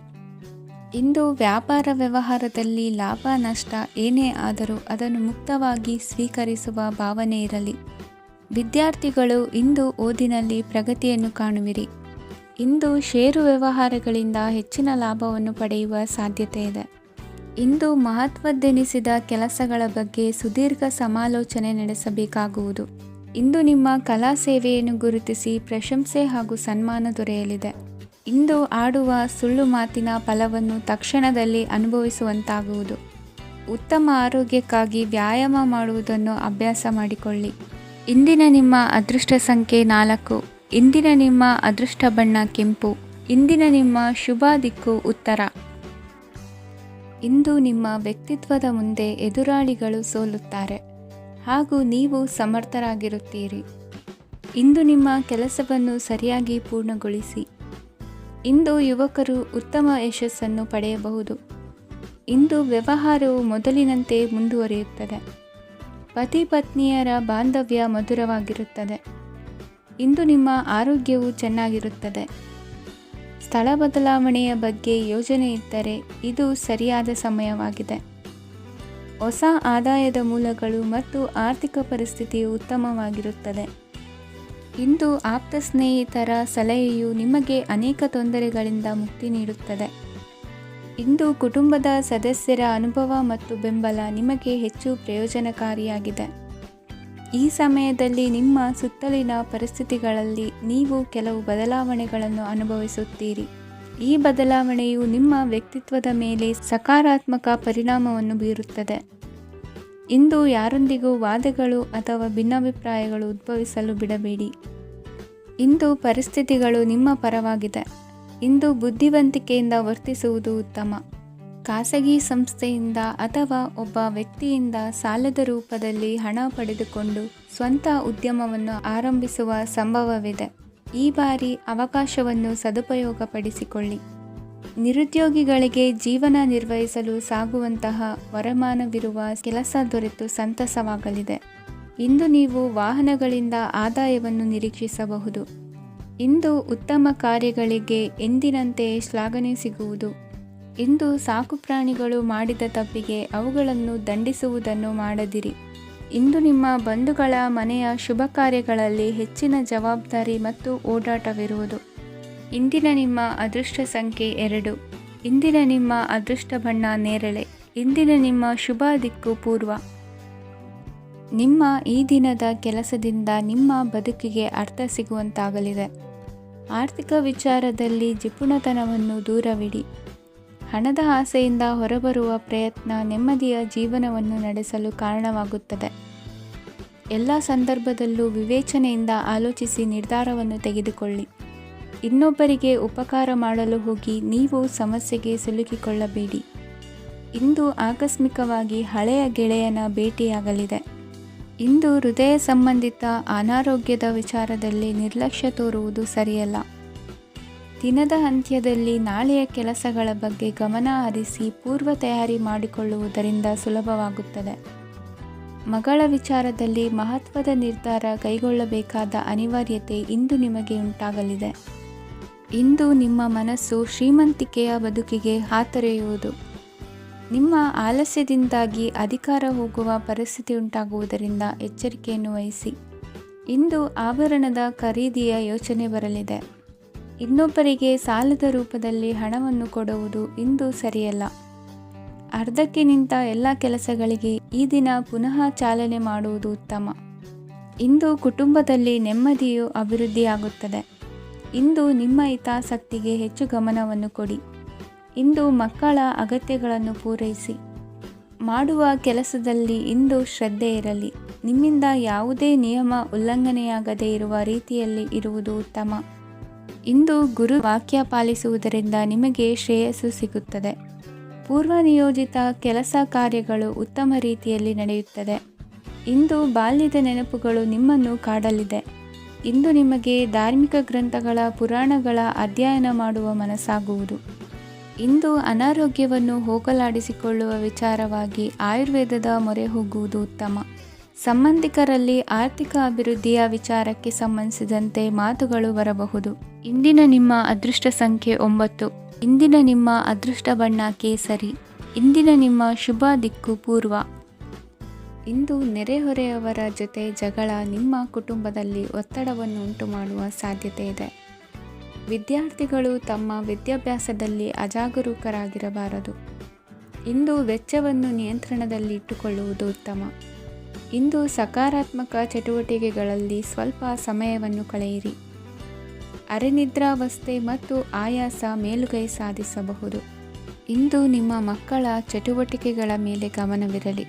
ಇಂದು ವ್ಯಾಪಾರ ವ್ಯವಹಾರದಲ್ಲಿ ಲಾಭ ನಷ್ಟ ಏನೇ ಆದರೂ ಅದನ್ನು ಮುಕ್ತವಾಗಿ ಸ್ವೀಕರಿಸುವ ಭಾವನೆ ಇರಲಿ. ವಿದ್ಯಾರ್ಥಿಗಳು ಇಂದು ಓದಿನಲ್ಲಿ ಪ್ರಗತಿಯನ್ನು ಕಾಣುವಿರಿ. ಇಂದು ಷೇರು ವ್ಯವಹಾರಗಳಿಂದ ಹೆಚ್ಚಿನ ಲಾಭವನ್ನು ಪಡೆಯುವ ಸಾಧ್ಯತೆ ಇದೆ. ಇಂದು ಮಹತ್ವದ್ದೆನಿಸಿದ ಕೆಲಸಗಳ ಬಗ್ಗೆ ಸುದೀರ್ಘ ಸಮಾಲೋಚನೆ ನಡೆಸಬೇಕಾಗುವುದು. ಇಂದು ನಿಮ್ಮ ಕಲಾ ಸೇವೆಯನ್ನು ಗುರುತಿಸಿ ಪ್ರಶಂಸೆ ಹಾಗೂ ಸನ್ಮಾನ ದೊರೆಯಲಿದೆ. ಇಂದು ಆಡುವ ಸುಳ್ಳು ಮಾತಿನ ಫಲವನ್ನು ತಕ್ಷಣದಲ್ಲಿ ಅನುಭವಿಸುವಂತಾಗುವುದು. ಉತ್ತಮ ಆರೋಗ್ಯಕ್ಕಾಗಿ ವ್ಯಾಯಾಮ ಮಾಡುವುದನ್ನು ಅಭ್ಯಾಸ ಮಾಡಿಕೊಳ್ಳಿ. ಇಂದಿನ ನಿಮ್ಮ ಅದೃಷ್ಟ ಸಂಖ್ಯೆ 4. ಇಂದಿನ ನಿಮ್ಮ ಅದೃಷ್ಟ ಬಣ್ಣ ಕೆಂಪು. ಇಂದಿನ ನಿಮ್ಮ ಶುಭ ದಿಕ್ಕು ಉತ್ತರ. ಇಂದು ನಿಮ್ಮ ವ್ಯಕ್ತಿತ್ವದ ಮುಂದೆ ಎದುರಾಳಿಗಳು ಸೋಲುತ್ತಾರೆ ಹಾಗೂ ನೀವು ಸಮರ್ಥರಾಗಿರುತ್ತೀರಿ. ಇಂದು ನಿಮ್ಮ ಕೆಲಸವನ್ನು ಸರಿಯಾಗಿ ಪೂರ್ಣಗೊಳಿಸಿ. ಇಂದು ಯುವಕರು ಉತ್ತಮ ಯಶಸ್ಸನ್ನು ಪಡೆಯಬಹುದು. ಇಂದು ವ್ಯವಹಾರವು ಮೊದಲಿನಂತೆ ಮುಂದುವರಿಯುತ್ತದೆ. ಪತಿ ಪತ್ನಿಯರ ಬಾಂಧವ್ಯ ಮಧುರವಾಗಿರುತ್ತದೆ. ಇಂದು ನಿಮ್ಮ ಆರೋಗ್ಯವು ಚೆನ್ನಾಗಿರುತ್ತದೆ. ಸ್ಥಳ ಬದಲಾವಣೆಯ ಬಗ್ಗೆ ಯೋಜನೆ ಇದ್ದರೆ ಇದು ಸರಿಯಾದ ಸಮಯವಾಗಿದೆ. ಹೊಸ ಆದಾಯದ ಮೂಲಗಳು ಮತ್ತು ಆರ್ಥಿಕ ಪರಿಸ್ಥಿತಿಯು ಉತ್ತಮವಾಗಿರುತ್ತದೆ. ಇಂದು ಆಪ್ತ ಸ್ನೇಹಿತರ ಸಲಹೆಯು ನಿಮಗೆ ಅನೇಕ ತೊಂದರೆಗಳಿಂದ ಮುಕ್ತಿ ನೀಡುತ್ತದೆ. ಇಂದು ಕುಟುಂಬದ ಸದಸ್ಯರ ಅನುಭವ ಮತ್ತು ಬೆಂಬಲ ನಿಮಗೆ ಹೆಚ್ಚು ಪ್ರಯೋಜನಕಾರಿಯಾಗಿದೆ. ಈ ಸಮಯದಲ್ಲಿ ನಿಮ್ಮ ಸುತ್ತಲಿನ ಪರಿಸ್ಥಿತಿಗಳಲ್ಲಿ ನೀವು ಕೆಲವು ಬದಲಾವಣೆಗಳನ್ನು ಅನುಭವಿಸುತ್ತೀರಿ. ಈ ಬದಲಾವಣೆಯು ನಿಮ್ಮ ವ್ಯಕ್ತಿತ್ವದ ಮೇಲೆ ಸಕಾರಾತ್ಮಕ ಪರಿಣಾಮವನ್ನು ಬೀರುತ್ತದೆ. ಇಂದು ಯಾರೊಂದಿಗೂ ವಾದಗಳು ಅಥವಾ ಭಿನ್ನಾಭಿಪ್ರಾಯಗಳು ಉದ್ಭವಿಸಲು ಬಿಡಬೇಡಿ. ಇಂದು ಪರಿಸ್ಥಿತಿಗಳು ನಿಮ್ಮ ಪರವಾಗಿದೆ. ಇಂದು ಬುದ್ಧಿವಂತಿಕೆಯಿಂದ ವರ್ತಿಸುವುದು ಉತ್ತಮ. ಖಾಸಗಿ ಸಂಸ್ಥೆಯಿಂದ ಅಥವಾ ಒಬ್ಬ ವ್ಯಕ್ತಿಯಿಂದ ಸಾಲದ ರೂಪದಲ್ಲಿ ಹಣ ಪಡೆದುಕೊಂಡು ಸ್ವಂತ ಉದ್ಯಮವನ್ನು ಆರಂಭಿಸುವ ಸಂಭವವಿದೆ. ಈ ಬಾರಿ ಅವಕಾಶವನ್ನು ಸದುಪಯೋಗಪಡಿಸಿಕೊಳ್ಳಿ. ನಿರುದ್ಯೋಗಿಗಳಿಗೆ ಜೀವನ ನಿರ್ವಹಿಸಲು ಸಾಗುವಂತಹ ವರಮಾನವಿರುವ ಕೆಲಸ ದೊರೆತು ಸಂತಸವಾಗಲಿದೆ. ಇಂದು ನೀವು ವಾಹನಗಳಿಂದ ಆದಾಯವನ್ನು ನಿರೀಕ್ಷಿಸಬಹುದು. ಇಂದು ಉತ್ತಮ ಕಾರ್ಯಗಳಿಗೆ ಎಂದಿನಂತೆ ಶ್ಲಾಘನೆ ಸಿಗುವುದು. ಇಂದು ಸಾಕುಪ್ರಾಣಿಗಳು ಮಾಡಿದ ತಪ್ಪಿಗೆ ಅವುಗಳನ್ನು ದಂಡಿಸುವುದನ್ನು ಮಾಡದಿರಿ. ಇಂದು ನಿಮ್ಮ ಬಂಧುಗಳ ಮನೆಯ ಶುಭ ಕಾರ್ಯಗಳಲ್ಲಿ ಹೆಚ್ಚಿನ ಜವಾಬ್ದಾರಿ ಮತ್ತು ಓಡಾಟವಿರುವುದು. ಇಂದಿನ ನಿಮ್ಮ ಅದೃಷ್ಟ ಸಂಖ್ಯೆ 2. ಇಂದಿನ ನಿಮ್ಮ ಅದೃಷ್ಟ ಬಣ್ಣ ನೇರಳೆ. ಇಂದಿನ ನಿಮ್ಮ ಶುಭ ದಿಕ್ಕು ಪೂರ್ವ. ನಿಮ್ಮ ಈ ದಿನದ ಕೆಲಸದಿಂದ ನಿಮ್ಮ ಬದುಕಿಗೆ ಅರ್ಥ ಸಿಗುವಂತಾಗಲಿದೆ. ಆರ್ಥಿಕ ವಿಚಾರದಲ್ಲಿ ಜಿಪುಣತನವನ್ನು ದೂರವಿಡಿ. ಹಣದ ಆಸೆಯಿಂದ ಹೊರಬರುವ ಪ್ರಯತ್ನ ನೆಮ್ಮದಿಯ ಜೀವನವನ್ನು ನಡೆಸಲು ಕಾರಣವಾಗುತ್ತದೆ. ಎಲ್ಲ ಸಂದರ್ಭದಲ್ಲೂ ವಿವೇಚನೆಯಿಂದ ಆಲೋಚಿಸಿ ನಿರ್ಧಾರವನ್ನು ತೆಗೆದುಕೊಳ್ಳಿ. ಇನ್ನೊಬ್ಬರಿಗೆ ಉಪಕಾರ ಮಾಡಲು ಹೋಗಿ ನೀವು ಸಮಸ್ಯೆಗೆ ಸಿಲುಕಿಕೊಳ್ಳಬೇಡಿ. ಇಂದು ಆಕಸ್ಮಿಕವಾಗಿ ಹಳೆಯ ಗೆಳೆಯನ ಭೇಟಿಯಾಗಲಿದೆ. ಇಂದು ಹೃದಯ ಸಂಬಂಧಿತ ಅನಾರೋಗ್ಯದ ವಿಚಾರದಲ್ಲಿ ನಿರ್ಲಕ್ಷ್ಯ ತೋರುವುದು ಸರಿಯಲ್ಲ. ದಿನದ ಅಂತ್ಯದಲ್ಲಿ ನಾಳೆಯ ಕೆಲಸಗಳ ಬಗ್ಗೆ ಗಮನ ಹರಿಸಿ ಪೂರ್ವ ತಯಾರಿ ಮಾಡಿಕೊಳ್ಳುವುದರಿಂದ ಸುಲಭವಾಗುತ್ತದೆ. ಮಗಳ ವಿಚಾರದಲ್ಲಿ ಮಹತ್ವದ ನಿರ್ಧಾರ ಕೈಗೊಳ್ಳಬೇಕಾದ ಅನಿವಾರ್ಯತೆ ಇಂದು ನಿಮಗೆ ಉಂಟಾಗಲಿದೆ. ಇಂದು ನಿಮ್ಮ ಮನಸ್ಸು ಶ್ರೀಮಂತಿಕೆಯ ಬದುಕಿಗೆ ಹಾತೊರೆಯುವುದು. ನಿಮ್ಮ ಆಲಸ್ಯದಿಂದಾಗಿ ಅಧಿಕಾರ ಹೋಗುವ ಪರಿಸ್ಥಿತಿ ಉಂಟಾಗುವುದರಿಂದ ಎಚ್ಚರಿಕೆಯನ್ನು ವಹಿಸಿ. ಇಂದು ಆಭರಣದ ಖರೀದಿಯ ಯೋಚನೆ ಬರಲಿದೆ. ಇನ್ನೊಬ್ಬರಿಗೆ ಸಾಲದ ರೂಪದಲ್ಲಿ ಹಣವನ್ನು ಕೊಡುವುದು ಇಂದು ಸರಿಯಲ್ಲ. ಅರ್ಧಕ್ಕೆ ನಿಂತ ಎಲ್ಲ ಕೆಲಸಗಳಿಗೆ ಈ ದಿನ ಪುನಃ ಚಾಲನೆ ಮಾಡುವುದು ಉತ್ತಮ. ಇಂದು ಕುಟುಂಬದಲ್ಲಿ ನೆಮ್ಮದಿಯು ಅಭಿವೃದ್ಧಿಯಾಗುತ್ತದೆ. ಇಂದು ನಿಮ್ಮ ಹಿತಾಸಕ್ತಿಗೆ ಹೆಚ್ಚು ಗಮನವನ್ನು ಕೊಡಿ. ಇಂದು ಮಕ್ಕಳ ಅಗತ್ಯಗಳನ್ನು ಪೂರೈಸಿ. ಮಾಡುವ ಕೆಲಸದಲ್ಲಿ ಇಂದು ಶ್ರದ್ಧೆ ಇರಲಿ. ನಿಮ್ಮಿಂದ ಯಾವುದೇ ನಿಯಮ ಉಲ್ಲಂಘನೆಯಾಗದೇ ಇರುವ ರೀತಿಯಲ್ಲಿ ಇರುವುದು ಉತ್ತಮ. ಇಂದು ಗುರು ವಾಕ್ಯ ಪಾಲಿಸುವುದರಿಂದ ನಿಮಗೆ ಶ್ರೇಯಸ್ಸು ಸಿಗುತ್ತದೆ. ಪೂರ್ವ ನಿಯೋಜಿತ ಕೆಲಸ ಕಾರ್ಯಗಳು ಉತ್ತಮ ರೀತಿಯಲ್ಲಿ ನಡೆಯುತ್ತದೆ. ಇಂದು ಬಾಲ್ಯದ ನೆನಪುಗಳು ನಿಮ್ಮನ್ನು ಕಾಡಲಿದೆ. ಇಂದು ನಿಮಗೆ ಧಾರ್ಮಿಕ ಗ್ರಂಥಗಳ ಪುರಾಣಗಳ ಅಧ್ಯಯನ ಮಾಡುವ ಮನಸ್ಸಾಗುವುದು. ಇಂದು ಅನಾರೋಗ್ಯವನ್ನು ಹೋಗಲಾಡಿಸಿಕೊಳ್ಳುವ ವಿಚಾರವಾಗಿ ಆಯುರ್ವೇದದ ಮೊರೆ ಹೋಗುವುದು ಉತ್ತಮ. ಸಂಬಂಧಿಕರಲ್ಲಿ ಆರ್ಥಿಕ ಅಭಿವೃದ್ಧಿಯ ವಿಚಾರಕ್ಕೆ ಸಂಬಂಧಿಸಿದಂತೆ ಮಾತುಗಳು ಬರಬಹುದು. ಇಂದಿನ ನಿಮ್ಮ ಅದೃಷ್ಟ ಸಂಖ್ಯೆ 9. ಇಂದಿನ ನಿಮ್ಮ ಅದೃಷ್ಟ ಬಣ್ಣ ಕೇಸರಿ. ಇಂದಿನ ನಿಮ್ಮ ಶುಭ ದಿಕ್ಕು ಪೂರ್ವ. ಇಂದು ನೆರೆಹೊರೆಯವರ ಜೊತೆ ಜಗಳ ನಿಮ್ಮ ಕುಟುಂಬದಲ್ಲಿ ಒತ್ತಡವನ್ನು ಉಂಟುಮಾಡುವ ಸಾಧ್ಯತೆ ಇದೆ. ವಿದ್ಯಾರ್ಥಿಗಳು ತಮ್ಮ ವಿದ್ಯಾಭ್ಯಾಸದಲ್ಲಿ ಅಜಾಗರೂಕರಾಗಿರಬಾರದು. ಇಂದು ವೆಚ್ಚವನ್ನು ನಿಯಂತ್ರಣದಲ್ಲಿ ಇಟ್ಟುಕೊಳ್ಳುವುದು ಉತ್ತಮ. ಇಂದು ಸಕಾರಾತ್ಮಕ ಚಟುವಟಿಕೆಗಳಲ್ಲಿ ಸ್ವಲ್ಪ ಸಮಯವನ್ನು ಕಳೆಯಿರಿ. ಅರೆನಿದ್ರಾವಸ್ಥೆ ಮತ್ತು ಆಯಾಸ ಮೇಲುಗೈ ಸಾಧಿಸಬಹುದು. ಇಂದು ನಿಮ್ಮ ಮಕ್ಕಳ ಚಟುವಟಿಕೆಗಳ ಮೇಲೆ ಗಮನವಿರಲಿ.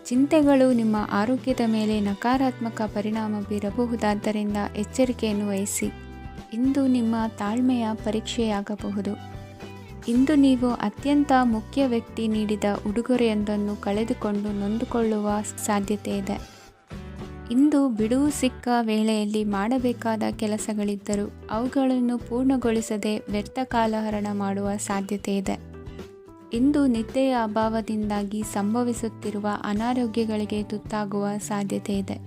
ಚಿಂತೆಗಳು ನಿಮ್ಮ ಆರೋಗ್ಯದ ಮೇಲೆ ನಕಾರಾತ್ಮಕ ಪರಿಣಾಮ ಬೀರಬಹುದಾದ್ದರಿಂದ ಎಚ್ಚರಿಕೆಯನ್ನು ವಹಿಸಿ. ಇಂದು ನಿಮ್ಮ ತಾಳ್ಮೆಯ ಪರೀಕ್ಷೆಯಾಗಬಹುದು. ಇಂದು ನೀವು ಅತ್ಯಂತ ಮುಖ್ಯ ವ್ಯಕ್ತಿ ನೀಡಿದ ಉಡುಗೊರೆಯೊಂದನ್ನು ಕಳೆದುಕೊಂಡು ನೊಂದುಕೊಳ್ಳುವ ಸಾಧ್ಯತೆ ಇದೆ. ಇಂದು ಬಿಡುವು ಸಿಕ್ಕ ವೇಳೆಯಲ್ಲಿ ಮಾಡಬೇಕಾದ ಕೆಲಸಗಳಿದ್ದರೂ ಅವುಗಳನ್ನು ಪೂರ್ಣಗೊಳಿಸದೆ ವ್ಯರ್ಥ ಕಾಲಹರಣ ಮಾಡುವ ಸಾಧ್ಯತೆ ಇದೆ. ಇಂದು ನಿದ್ದೆಯ ಅಭಾವದಿಂದಾಗಿ ಸಂಭವಿಸುತ್ತಿರುವ ಅನಾರೋಗ್ಯಗಳಿಗೆ ತುತ್ತಾಗುವ ಸಾಧ್ಯತೆ ಇದೆ.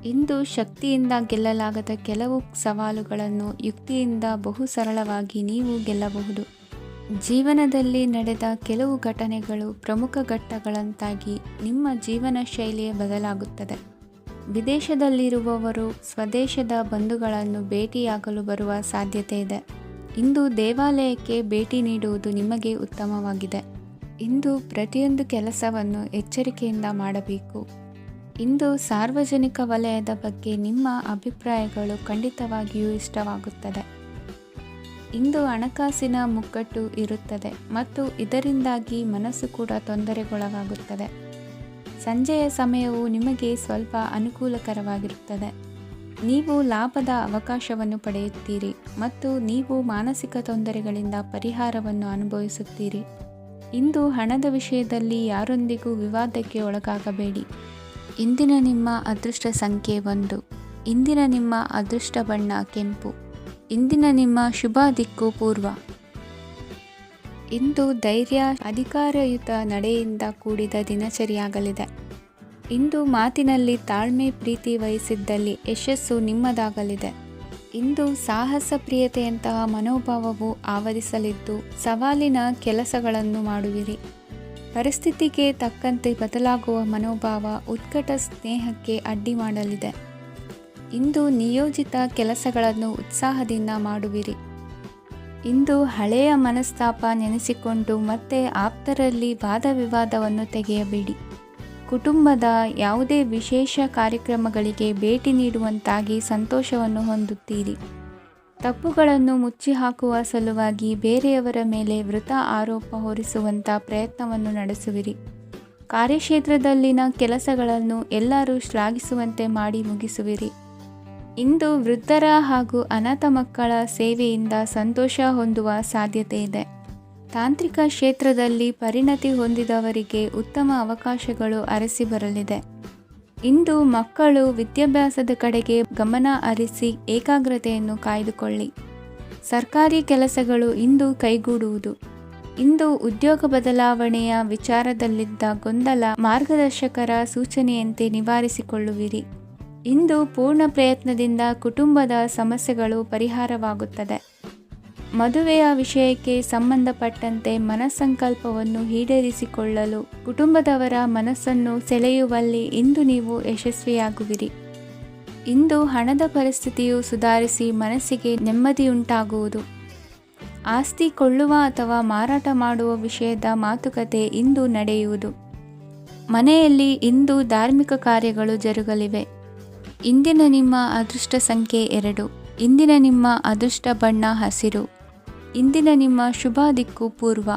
ಇಂದು ಶಕ್ತಿಯಿಂದ ಗೆಲ್ಲಲಾಗದ ಕೆಲವು ಸವಾಲುಗಳನ್ನು ಯುಕ್ತಿಯಿಂದ ಬಹು ಸರಳವಾಗಿ ನೀವು ಗೆಲ್ಲಬಹುದು. ಜೀವನದಲ್ಲಿ ನಡೆದ ಕೆಲವು ಘಟನೆಗಳು ಪ್ರಮುಖ ಘಟ್ಟಗಳಂತಾಗಿ ನಿಮ್ಮ ಜೀವನ ಶೈಲಿಯೇ ಬದಲಾಗುತ್ತದೆ. ವಿದೇಶದಲ್ಲಿರುವವರು ಸ್ವದೇಶದ ಬಂಧುಗಳನ್ನು ಭೇಟಿಯಾಗಲು ಬರುವ ಸಾಧ್ಯತೆ ಇದೆ. ಇಂದು ದೇವಾಲಯಕ್ಕೆ ಭೇಟಿ ನೀಡುವುದು ನಿಮಗೆ ಉತ್ತಮವಾಗಿದೆ. ಇಂದು ಪ್ರತಿಯೊಂದು ಕೆಲಸವನ್ನು ಎಚ್ಚರಿಕೆಯಿಂದ ಮಾಡಬೇಕು. ಇಂದು ಸಾರ್ವಜನಿಕ ವಲಯದ ಬಗ್ಗೆ ನಿಮ್ಮ ಅಭಿಪ್ರಾಯಗಳು ಖಂಡಿತವಾಗಿಯೂ ಇಷ್ಟವಾಗುತ್ತದೆ. ಇಂದು ಹಣಕಾಸಿನ ಮುಗ್ಗಟ್ಟು ಇರುತ್ತದೆ ಮತ್ತು ಇದರಿಂದಾಗಿ ಮನಸ್ಸು ಕೂಡ ತೊಂದರೆಗೊಳಗಾಗುತ್ತದೆ. ಸಂಜೆಯ ಸಮಯವು ನಿಮಗೆ ಸ್ವಲ್ಪ ಅನುಕೂಲಕರವಾಗಿರುತ್ತದೆ. ನೀವು ಲಾಭದ ಅವಕಾಶವನ್ನು ಪಡೆಯುತ್ತೀರಿ ಮತ್ತು ನೀವು ಮಾನಸಿಕ ತೊಂದರೆಗಳಿಂದ ಪರಿಹಾರವನ್ನು ಅನುಭವಿಸುತ್ತೀರಿ. ಇಂದು ಹಣದ ವಿಷಯದಲ್ಲಿ ಯಾರೊಂದಿಗೂ ವಿವಾದಕ್ಕೆ ಒಳಗಾಗಬೇಡಿ. ಇಂದಿನ ನಿಮ್ಮ ಅದೃಷ್ಟ ಸಂಖ್ಯೆ 1. ಇಂದಿನ ನಿಮ್ಮ ಅದೃಷ್ಟ ಬಣ್ಣ ಕೆಂಪು. ಇಂದಿನ ನಿಮ್ಮ ಶುಭ ದಿಕ್ಕು ಪೂರ್ವ. ಇಂದು ಧೈರ್ಯ, ಅಧಿಕಾರಯುತ ನಡೆಯಿಂದ ಕೂಡಿದ ದಿನಚರಿಯಾಗಲಿದೆ. ಇಂದು ಮಾತಿನಲ್ಲಿ ತಾಳ್ಮೆ, ಪ್ರೀತಿ ವಹಿಸಿದ್ದಲ್ಲಿ ಯಶಸ್ಸು ನಿಮ್ಮದಾಗಲಿದೆ. ಇಂದು ಸಾಹಸ ಪ್ರಿಯತೆಯಂತಹ ಮನೋಭಾವವು ಆವರಿಸಲಿದ್ದು ಸವಾಲಿನ ಕೆಲಸಗಳನ್ನು ಮಾಡುವಿರಿ. ಪರಿಸ್ಥಿತಿಗೆ ತಕ್ಕಂತೆ ಬದಲಾಗುವ ಮನೋಭಾವ ಉತ್ಕಟ ಸ್ನೇಹಕ್ಕೆ ಅಡ್ಡಿ ಮಾಡಲಿದೆ. ಇಂದು ನಿಯೋಜಿತ ಕೆಲಸಗಳನ್ನು ಉತ್ಸಾಹದಿಂದ ಮಾಡುವಿರಿ. ಇಂದು ಹಳೆಯ ಮನಸ್ತಾಪ ನೆನೆಸಿಕೊಂಡು ಮತ್ತೆ ಆಪ್ತರಲ್ಲಿ ವಾದ ವಿವಾದವನ್ನು ತೆಗೆಯಬೇಡಿ. ಕುಟುಂಬದ ಯಾವುದೇ ವಿಶೇಷ ಕಾರ್ಯಕ್ರಮಗಳಿಗೆ ಭೇಟಿ ನೀಡುವಂತಾಗಿ ಸಂತೋಷವನ್ನು ಹೊಂದುತ್ತೀರಿ. ತಪ್ಪುಗಳನ್ನು ಮುಚ್ಚಿಹಾಕುವ ಸಲುವಾಗಿ ಬೇರೆಯವರ ಮೇಲೆ ವೃಥಾ ಆರೋಪ ಹೊರಿಸುವಂಥ ಪ್ರಯತ್ನವನ್ನು ನಡೆಸುವಿರಿ. ಕಾರ್ಯಕ್ಷೇತ್ರದಲ್ಲಿನ ಕೆಲಸಗಳನ್ನು ಎಲ್ಲರೂ ಶ್ಲಾಘಿಸುವಂತೆ ಮಾಡಿ ಮುಗಿಸುವಿರಿ. ಇಂದು ವೃದ್ಧರ ಹಾಗೂ ಅನಾಥ ಮಕ್ಕಳ ಸೇವೆಯಿಂದ ಸಂತೋಷ ಹೊಂದುವ ಸಾಧ್ಯತೆ ಇದೆ. ತಾಂತ್ರಿಕ ಕ್ಷೇತ್ರದಲ್ಲಿ ಪರಿಣತಿ ಹೊಂದಿದವರಿಗೆ ಉತ್ತಮ ಅವಕಾಶಗಳು ಅರಸಿ ಬರಲಿದೆ. ಇಂದು ಮಕ್ಕಳು ವಿದ್ಯಾಭ್ಯಾಸದ ಕಡೆಗೆ ಗಮನ ಹರಿಸಿ ಏಕಾಗ್ರತೆಯನ್ನು ಕಾಯ್ದುಕೊಳ್ಳಿ. ಸರ್ಕಾರಿ ಕೆಲಸಗಳು ಇಂದು ಕೈಗೂಡುವುದು. ಇಂದು ಉದ್ಯೋಗ ಬದಲಾವಣೆಯ ವಿಚಾರದಲ್ಲಿದ್ದ ಗೊಂದಲ ಮಾರ್ಗದರ್ಶಕರ ಸೂಚನೆಯಂತೆ ನಿವಾರಿಸಿಕೊಳ್ಳುವಿರಿ. ಇಂದು ಪೂರ್ಣ ಪ್ರಯತ್ನದಿಂದ ಕುಟುಂಬದ ಸಮಸ್ಯೆಗಳು ಪರಿಹಾರವಾಗುತ್ತದೆ. ಮದುವೆಯ ವಿಷಯಕ್ಕೆ ಸಂಬಂಧಪಟ್ಟಂತೆ ಮನಸ್ಸಂಕಲ್ಪವನ್ನು ಈಡೇರಿಸಿಕೊಳ್ಳಲು ಕುಟುಂಬದವರ ಮನಸ್ಸನ್ನು ಸೆಳೆಯುವಲ್ಲಿ ಇಂದು ನೀವು ಯಶಸ್ವಿಯಾಗುವಿರಿ. ಇಂದು ಹಣದ ಪರಿಸ್ಥಿತಿಯು ಸುಧಾರಿಸಿ ಮನಸ್ಸಿಗೆ ನೆಮ್ಮದಿಯುಂಟಾಗುವುದು. ಆಸ್ತಿ ಕೊಳ್ಳುವ ಅಥವಾ ಮಾರಾಟ ಮಾಡುವ ವಿಷಯದ ಮಾತುಕತೆ ಇಂದು ನಡೆಯುವುದು. ಮನೆಯಲ್ಲಿ ಇಂದು ಧಾರ್ಮಿಕ ಕಾರ್ಯಗಳು ಜರುಗಲಿವೆ. ಇಂದಿನ ನಿಮ್ಮ ಅದೃಷ್ಟ ಸಂಖ್ಯೆ 2. ಇಂದಿನ ನಿಮ್ಮ ಅದೃಷ್ಟ ಬಣ್ಣ ಹಸಿರು. ಇಂದಿನ ನಿಮ್ಮ ಶುಭ ದಿಕ್ಕು ಪೂರ್ವ.